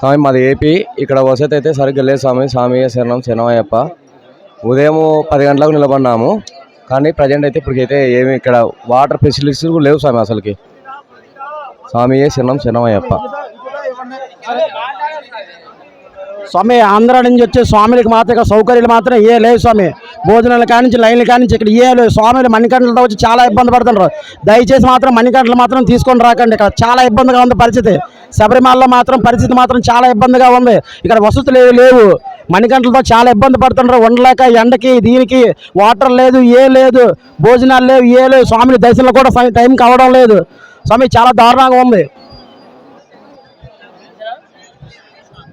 స్వామి మాది ఏపీ. ఇక్కడ వసతి అయితే సరిగ్గా లేదు స్వామి. స్వామి శరణం శరణమయ్యప్ప. ఉదయం 10 గంటలకు నిలబడినాము, కానీ ప్రజెంట్ అయితే ఇప్పటికైతే ఏమి ఇక్కడ వాటర్ ఫెసిలిటీస్ కూడా లేవు స్వామి అసలుకి. స్వామి శరణం శరణమయ్యప్ప. స్వామి ఆంధ్ర నుంచి వచ్చే స్వామికి మాత్రం సౌకర్యాలు మాత్రం ఏ లేవు స్వామి. భోజనాలు కానించి లైన్లు కానించి ఇక్కడ ఏ లేవు. స్వామిలు మణికంఠలతో వచ్చి చాలా ఇబ్బంది పడుతున్నారు. దయచేసి మాత్రం మణికంఠలు మాత్రం తీసుకొని రాకండి. ఇక్కడ చాలా ఇబ్బందిగా ఉంది పరిస్థితి. శబరిమలలో మాత్రం పరిస్థితి మాత్రం చాలా ఇబ్బందిగా ఉంది. ఇక్కడ వసతులు లేవు. మణికంఠలతో చాలా ఇబ్బంది పడుతున్నారు. ఉండలేక ఎండకి దీనికి వాటర్ లేదు, ఏ లేదు, భోజనాలు లేవు, ఏ లేవు. స్వామిని దర్శనం కూడా టైం కావడం లేదు. స్వామి చాలా దారుణంగా ఉంది.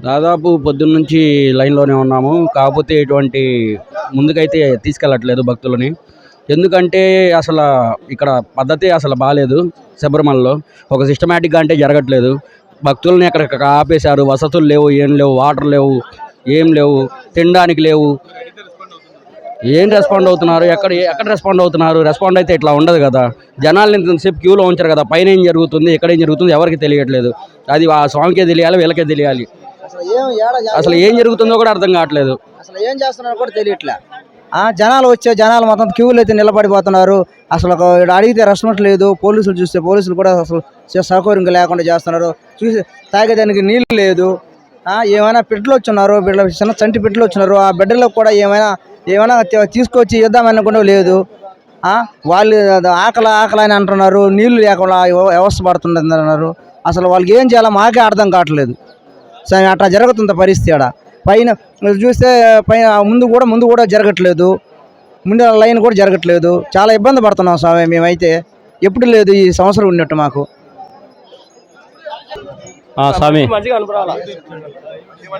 దాదాపు పొద్దున్న నుంచి లైన్లోనే ఉన్నాము. కాకపోతే ఎటువంటి ముందుకైతే తీసుకెళ్ళట్లేదు భక్తులని. ఎందుకంటే అసలు ఇక్కడ పద్ధతి అసలు బాగాలేదు. శబరిమలలో ఒక సిస్టమేటిక్గా అంటే జరగట్లేదు. భక్తులని ఎక్కడ ఆపేశారు. వసతులు లేవు, ఏం లేవు, వాటర్ లేవు, ఏం లేవు, తినడానికి లేవు. ఏం రెస్పాండ్ అవుతున్నారు? ఎక్కడ రెస్పాండ్ అవుతున్నారు? రెస్పాండ్ అయితే ఇట్లా ఉండదు కదా. జనాలు ఇంతసేపు క్యూలో ఉంచారు కదా. పైన ఏం జరుగుతుంది, ఎక్కడ ఏం జరుగుతుంది ఎవరికి తెలియట్లేదు. అది ఆ స్వామికే తెలియాలి, వీళ్ళకే తెలియాలి. అసలు ఏం జరుగుతుందో కూడా అర్థం కావట్లేదు. అసలు ఏం చేస్తున్నారో కూడా తెలియట్లే. జనాలు మొత్తం క్యూలు అయితే నిలబడిపోతున్నారు. అసలు అడిగితే రెస్పాన్స్ లేదు. పోలీసులు చూస్తే పోలీసులు కూడా అసలు సౌకర్యం లేకుండా చేస్తున్నారు. చూసి తాగేదానికి నీళ్ళు లేదు. ఏమైనా బిడ్డలు వచ్చున్నారు, చిన్న చంటి బిడ్డలు వచ్చున్నారు. ఆ బిడ్డలకు కూడా ఏమైనా తీసుకొచ్చి ఇద్దామని కూడా లేదు. వాళ్ళు ఆకలి అని అంటున్నారు. నీళ్లు లేకుండా వ్యవస్థ పడుతుంది అన్నారు. అసలు వాళ్ళకి ఏం చేయాలో మాకే అర్థం కావట్లేదు. సరే అట్లా జరుగుతుంది పరిస్థితి. ఆడ పైన చూస్తే పైన ముందు కూడా జరగట్లేదు. ముందు లైన్ కూడా జరగట్లేదు. చాలా ఇబ్బంది పడుతున్నాం స్వామి. మేమైతే ఎప్పుడు లేదు ఈ సంవత్సరం ఉన్నట్టు మాకు. స్వామి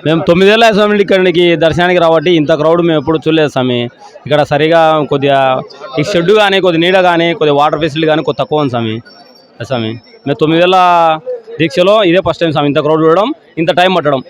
మేము 9 ఏళ్ళ స్వామి ఇక్కడికి దర్శనానికి రాబట్టి ఇంత క్రౌడ్ మేము ఎప్పుడు చూడలేదు స్వామి. ఇక్కడ సరిగా కొద్దిగా ఈ షెడ్ కానీ, కొద్ది నీడ కానీ, కొద్దిగా వాటర్ ఫెసిలిటీ కానీ కొద్ది తక్కువ ఉంది స్వామి. స్వామి మేము 9 ఏళ్ళ దీక్షలో ఇదే ఫస్ట్ టైం స్వామి ఇంత క్రౌడ్ చూడడం, ఇంత టైం పట్టడం.